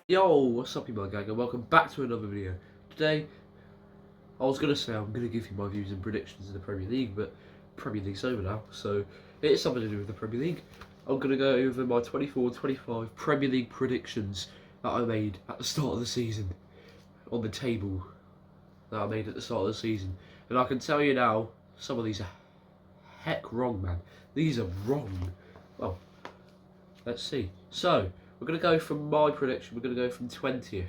Yo, what's up, you my gang, and welcome back to another video. Today, I was gonna say I'm gonna give you my views and predictions in the Premier League, but Premier League's over now, so it's something to do with the Premier League. I'm gonna go over my 24-25 Premier League predictions that I made at the start of the season on the table that I made at the start of the season, and I can tell you now, some of these are heck wrong, man. These are wrong. Well, let's see. So, we're going to go from my prediction, we're going to go from 20th.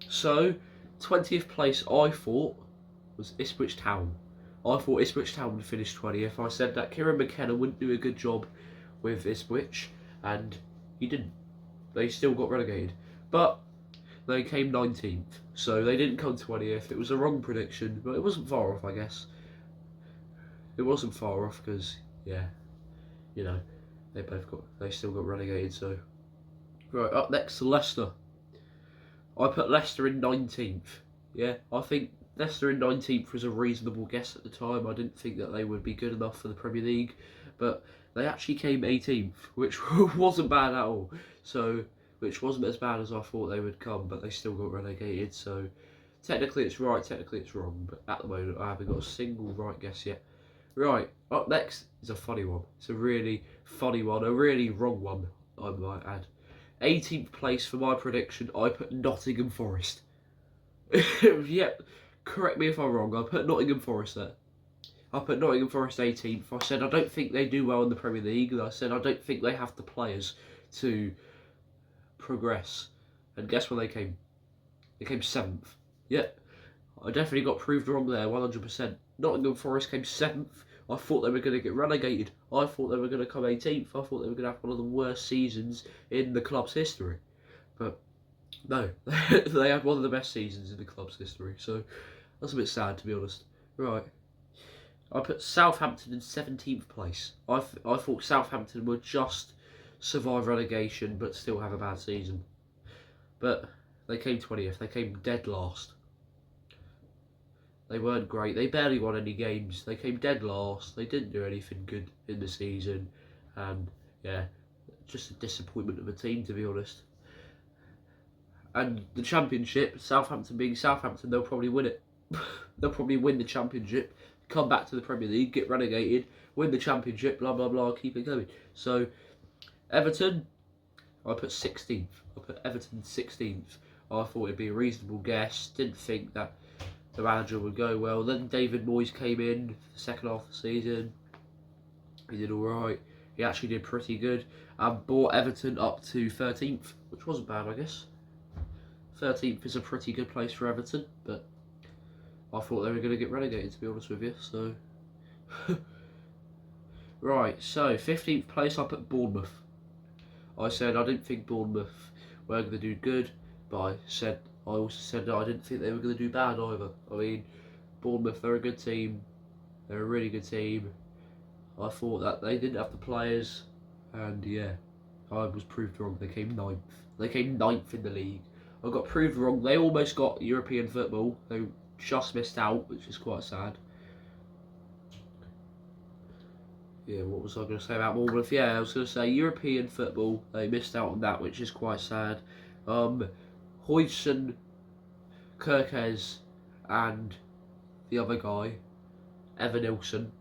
So, 20th place I thought was Ipswich Town. I thought Ipswich Town would finish 20th. I said that Kieran McKenna wouldn't do a good job with Ipswich, and he didn't. They still got relegated. But they came 19th, so they didn't come 20th. It was a wrong prediction, but it wasn't far off, I guess. It wasn't far off because, yeah, you know, they still got relegated. So, right, up next to Leicester. I put Leicester in 19th. Yeah, I think Leicester in 19th was a reasonable guess at the time. I didn't think that they would be good enough for the Premier League, but they actually came 18th, which wasn't bad at all. So, which wasn't as bad as I thought they would come, but they still got relegated. So, technically it's right, technically it's wrong, but at the moment I haven't got a single right guess yet. Right, up next is a funny one. It's a really funny one, a really wrong one, I might add. 18th place for my prediction, I put Nottingham Forest. Yep, correct me if I'm wrong, I put Nottingham Forest there. I put Nottingham Forest 18th. I said I don't think they do well in the Premier League, and I said I don't think they have the players to progress. And guess where they came? They came 7th. Yep, I definitely got proved wrong there, 100%. Nottingham Forest came 7th. I thought they were going to get relegated. I thought they were going to come 18th. I thought they were going to have one of the worst seasons in the club's history. But no, they had one of the best seasons in the club's history. So that's a bit sad, to be honest. Right. I put Southampton in 17th place. I thought Southampton would just survive relegation but still have a bad season. But they came 20th. They came dead last. They weren't great. They barely won any games. They came dead last. They didn't do anything good in the season. And, yeah, just a disappointment of a team, to be honest. And the Championship, Southampton being Southampton, they'll probably win it. They'll probably win the Championship, come back to the Premier League, get relegated, win the Championship, blah, blah, blah, keep it going. So, Everton, I put 16th. I put Everton 16th. I thought it'd be a reasonable guess. Didn't think that the manager would go well. Then David Moyes came in the second half of the season. He did alright. He actually did pretty good. And brought Everton up to 13th, which wasn't bad, I guess. 13th is a pretty good place for Everton, but I thought they were going to get relegated, to be honest with you. So, right, so 15th place I put Bournemouth. I said I didn't think Bournemouth were going to do good, but I also said that I didn't think they were going to do bad either. I mean, Bournemouth, they're a good team. They're a really good team. I thought that they didn't have the players, and yeah, I was proved wrong. They came 9th. They came 9th in the league. I got proved wrong. They almost got European football. They just missed out, which is quite sad. Yeah, what was I going to say about Bournemouth? Yeah, I was going to say European football. They missed out on that, which is quite sad. Huijsen, Kirkes, and the other guy, Evan Nilsson,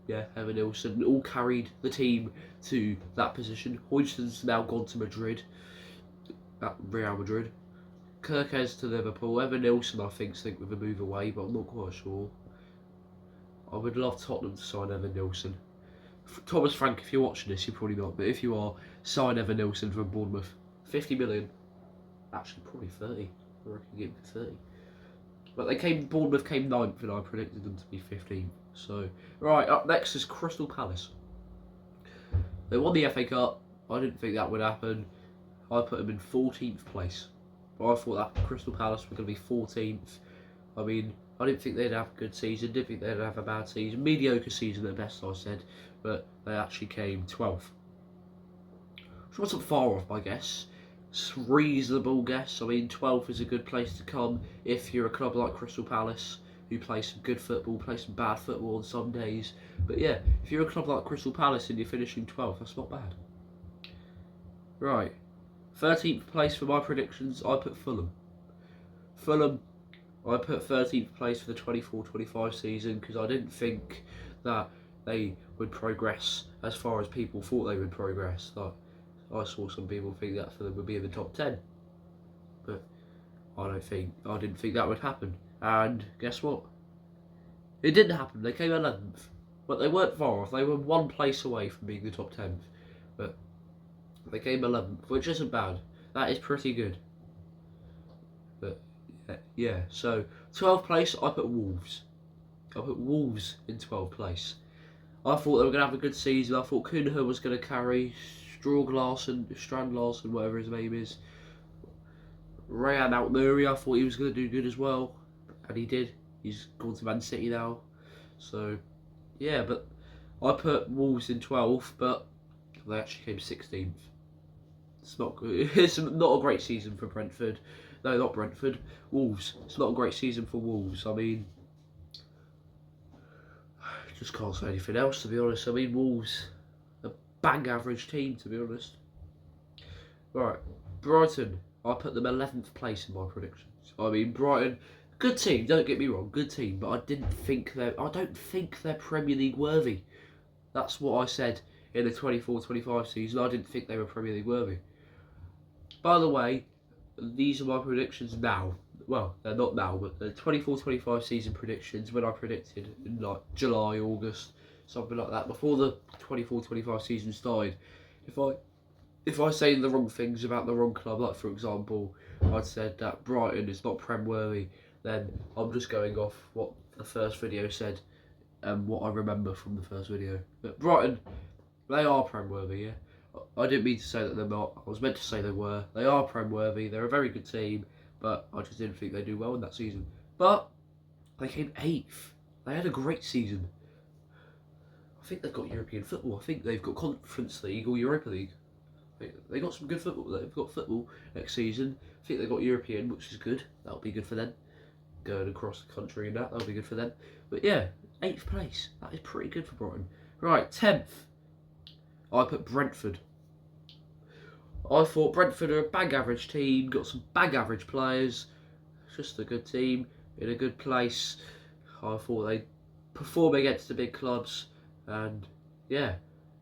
all carried the team to that position. Huijsen's now gone to Madrid, at Real Madrid. Kirkes to Liverpool. Evan Nilsson, I think with a move away, but I'm not quite sure. I would love Tottenham to sign Evan Nilsson. Thomas Frank, if you're watching this, you're probably not, but if you are, sign Evan Nilsson from Bournemouth. 50 million. Actually, probably 30. I reckon give him 30. But Bournemouth came 9th, and I predicted them to be 15th. So, right, up next is Crystal Palace. They won the FA Cup. I didn't think that would happen. I put them in 14th place. But I thought that Crystal Palace were going to be 14th. I mean, I didn't think they'd have a good season. Didn't think they'd have a bad season. Mediocre season at best, I said. But they actually came 12th. Which wasn't far off, I guess. It's a reasonable guess. I mean, 12th is a good place to come if you're a club like Crystal Palace. who play some good football, play some bad football on some days. But yeah, if you're a club like Crystal Palace and you're finishing 12th, that's not bad. Right, 13th place for my predictions, I put Fulham. Fulham, I put 13th place for the 24-25 season because I didn't think that they would progress as far as people thought they would progress. Like, I saw some people think that Fulham would be in the top 10, but I didn't think that would happen. And guess what? It didn't happen. They came 11th, but they weren't far off. They were one place away from being the top 10th, but they came 11th, which isn't bad. That is pretty good. But yeah, so 12th place, I put Wolves. I put Wolves in 12th place. I thought they were going to have a good season. I thought Cunha was going to carry Strand Larsen, whatever his name is. Ryan Almuri, I thought he was going to do good as well, and he did. He's gone to Man City now. So yeah, but I put Wolves in 12th, but they actually came 16th. It's not good. It's not a great season for Brentford. No, not Brentford. Wolves. It's not a great season for Wolves. I mean, just can't say anything else, to be honest. I mean, Wolves, a bang average team, to be honest. Right, Brighton. I put them 11th place in my predictions. I mean, Brighton, good team. Don't get me wrong, good team. But I don't think they're Premier League worthy. That's what I said in the 24-25 season. I didn't think they were Premier League worthy. By the way, these are my predictions now. Well, they're not now, but the 24-25 season predictions when I predicted in like July, August, something like that, before the 24-25 season started. If I say the wrong things about the wrong club, like for example, I'd said that Brighton is not Prem worthy, then I'm just going off what the first video said and what I remember from the first video. But Brighton, they are Prem worthy, yeah. I didn't mean to say that they're not. I was meant to say they were. They are Prem worthy. They're a very good team, but I just didn't think they'd do well in that season. But they came 8th. They had a great season. I think they've got European football. I think they've got Conference League or Europa League. They got some good football. They've got football next season. I think they've got European, which is good. That'll be good for them. Going across the country and that'll be good for them. But yeah, 8th place. That is pretty good for Brighton. Right, 10th. I put Brentford. I thought Brentford are a bang average team, got some bang average players, just a good team, in a good place. I thought they'd perform against the big clubs, and yeah,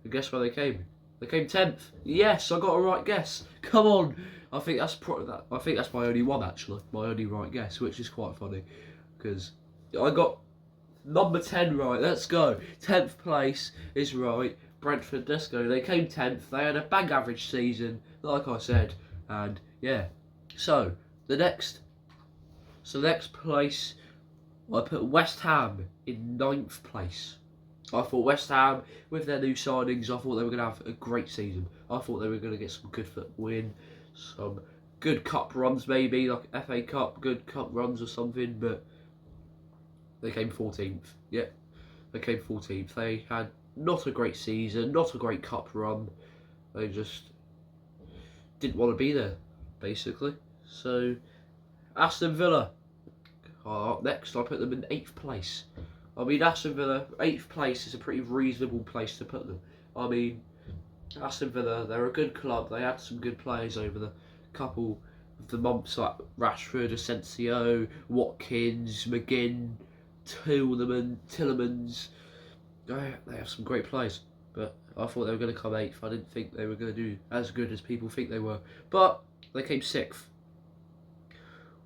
and guess where they came? They came 10th. Yes, I got a right guess. Come on. I think that's my only one actually, my only right guess, which is quite funny, because I got number 10 right. Let's go. 10th place is right. Brentford, let's go. They came 10th. They had a bang average season, like I said, and yeah. So the next place, I put West Ham in 9th place. I thought West Ham, with their new signings, I thought they were going to have a great season. I thought they were going to get some good football in, some good cup runs maybe, like FA Cup, good cup runs or something, but they came 14th. Yeah, they came 14th. They had not a great season, not a great cup run. They just didn't want to be there, basically. So, Aston Villa are up next. I put them in 8th place. I mean, Aston Villa, 8th place is a pretty reasonable place to put them. I mean, Aston Villa, they're a good club. They had some good players over the couple of the months, like Rashford, Asensio, Watkins, McGinn, Tielemans. They have some great players, but I thought they were going to come 8th. I didn't think they were going to do as good as people think they were. But they came 6th,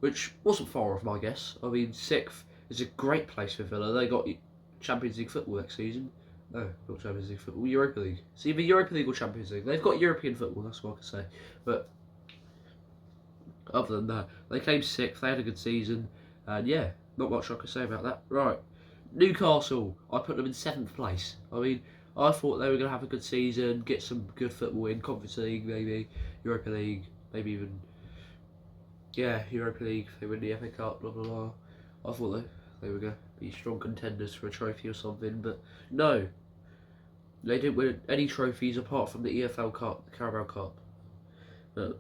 which wasn't far off my guess. I mean, 6th is a great place for Villa. They got Champions League football next season. No, not Champions League football, Europa League. It's either Europa League or Champions League. They've got European football, that's what I can say. But other than that, they came 6th. They had a good season. And yeah, not much I can say about that. Right. Newcastle, I put them in 7th place. I mean, I thought they were going to have a good season, get some good football in, Conference League maybe, Europa League, maybe even, yeah, Europa League, if they win the FA Cup, blah blah blah. I thought they were going to be strong contenders for a trophy or something, but no. They didn't win any trophies apart from the EFL Cup, the Carabao Cup. But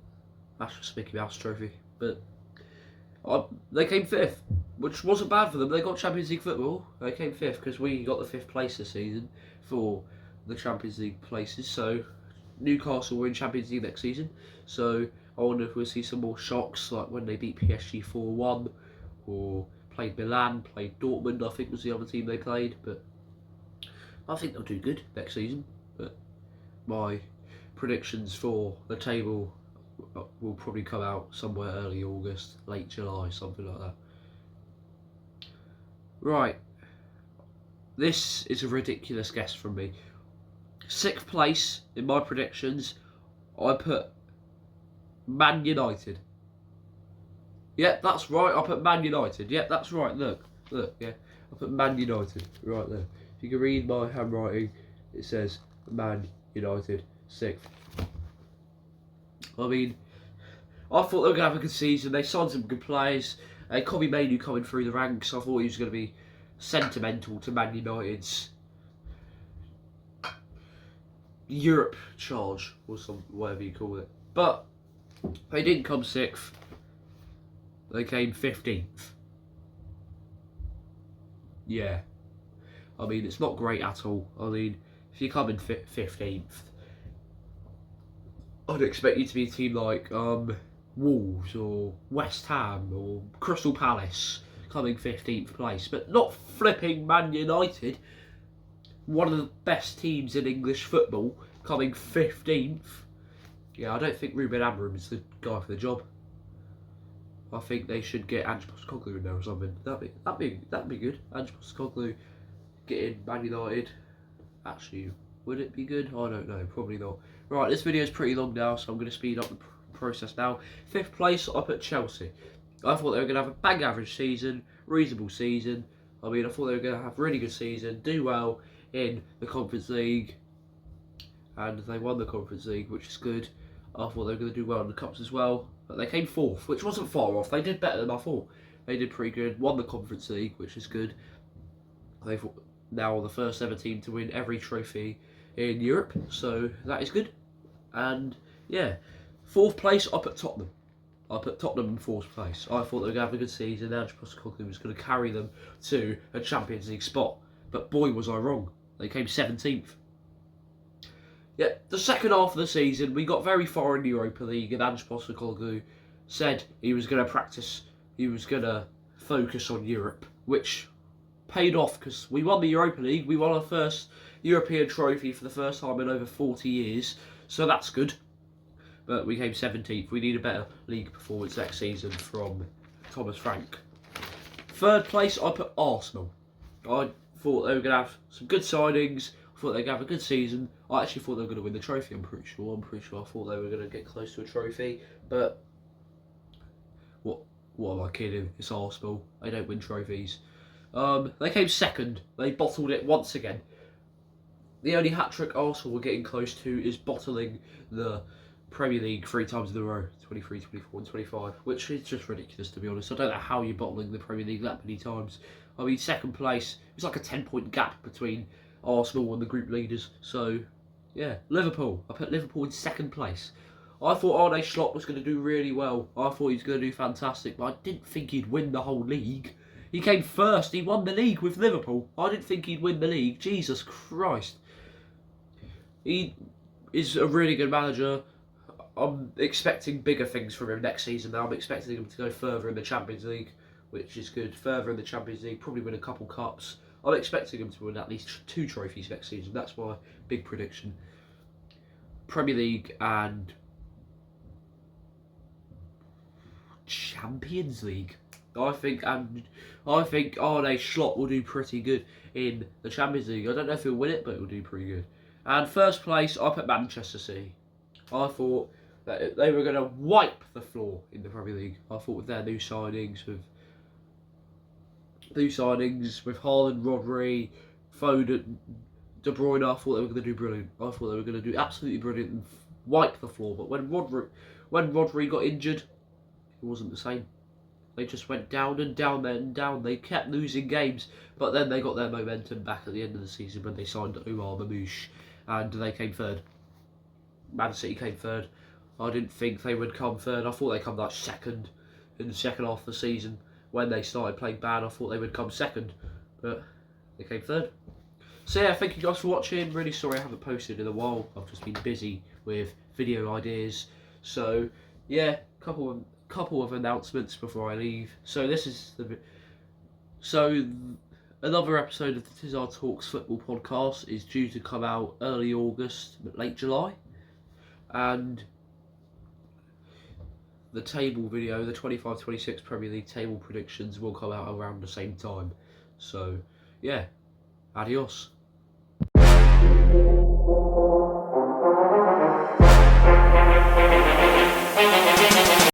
that's just Mickey Mouse trophy. But they came 5th. which wasn't bad for them. They got Champions League football. They came fifth because we got the fifth place this season for the Champions League places. So Newcastle were in Champions League next season. So I wonder if we'll see some more shocks, like when they beat PSG 4-1, or played Milan, played Dortmund, I think was the other team they played. But I think they'll do good next season. But my predictions for the table will probably come out somewhere early August, late July, something like that. Right, this is a ridiculous guess from me. 6th place in my predictions, I put Man United. Yep, that's right, I put Man United. Yep, that's right, look, yeah. I put Man United, right there. If you can read my handwriting, it says Man United, 6th. I mean, I thought they were going to have a good season. They signed some good players. Kobbie Mainoo coming through the ranks. I thought he was going to be sentimental to Man United's Europe charge, or whatever you call it. But they didn't come 6th. They came 15th. Yeah. I mean, it's not great at all. I mean, if you come in 15th, I'd expect you to be a team like Wolves or West Ham or Crystal Palace coming 15th place, but not flipping Man United, one of the best teams in English football, coming 15th. Yeah, I don't think Ruben Amorim is the guy for the job. I think they should get Ange Postecoglou in there or something. That'd be good. Ange Postecoglou getting Man United. Actually, would it be good? I don't know. Probably not. Right, this video is pretty long now, so I'm going to speed up the process now. 5th place, I put Chelsea. I thought they were going to have a bang average season, reasonable season. I mean, I thought they were going to have a really good season, do well in the Conference League, and they won the Conference League, which is good. I thought they were going to do well in the Cups as well, but they came 4th, which wasn't far off. They did better than I thought. They did pretty good, won the Conference League, which is good. They've now the first ever team to win every trophy in Europe, so that is good. And yeah, 4th place, I put Tottenham. I put Tottenham in 4th place. I thought they were going to have a good season. Ange Postecoglou was going to carry them to a Champions League spot. But boy, was I wrong. They came 17th. Yeah, the second half of the season, we got very far in the Europa League, and Ange Postecoglou said he was going to practice, he was going to focus on Europe, which paid off because we won the Europa League. We won our first European trophy for the first time in over 40 years, so that's good. But we came 17th. We need a better league performance next season from Thomas Frank. 3rd place, I put Arsenal. I thought they were going to have some good signings. I thought they were going to have a good season. I actually thought they were going to win the trophy, I'm pretty sure. I thought they were going to get close to a trophy. But what am I kidding? It's Arsenal. They don't win trophies. They came 2nd. They bottled it once again. The only hat-trick Arsenal were getting close to is bottling the Premier League 3 times in a row, 23, 24 and 25, which is just ridiculous, to be honest. I don't know how you're bottling the Premier League that many times. I mean, 2nd place, it's like a 10-point gap between Arsenal and the group leaders. So, yeah, Liverpool. I put Liverpool in 2nd place. I thought Arne Slot was going to do really well. I thought he was going to do fantastic, but I didn't think he'd win the whole league. He came 1st. He won the league with Liverpool. I didn't think he'd win the league. Jesus Christ. He is a really good manager. I'm expecting bigger things from him next season now. I'm expecting him to go further in the Champions League, which is good. Further in the Champions League, probably win a couple cups. I'm expecting him to win at least 2 trophies next season. That's my big prediction. Premier League and Champions League. I think Arne Slot will do pretty good in the Champions League. I don't know if he'll win it, but he'll do pretty good. And 1st place, I put Manchester City. I thought that they were going to wipe the floor in the Premier League. I thought with their new signings, with Haaland, Rodri, Foden, De Bruyne, I thought they were going to do brilliant. I thought they were going to do absolutely brilliant and wipe the floor. But when Rodri got injured, it wasn't the same. They just went down and down and down. They kept losing games, but then they got their momentum back at the end of the season when they signed Omar Mamouche, and they came 3rd. Man City came 3rd. I didn't think they would come 3rd. I thought they'd come like 2nd in the second half of the season. when they started playing bad, I thought they would come second, but they came third. So yeah, thank you guys for watching. Really sorry I haven't posted in a while. I've just been busy with video ideas. So yeah, couple of announcements before I leave. Another episode of the Tizard Talks Football Podcast is due to come out early August, late July, and the table video, the 25-26 Premier League table predictions, will come out around the same time. So yeah, adios.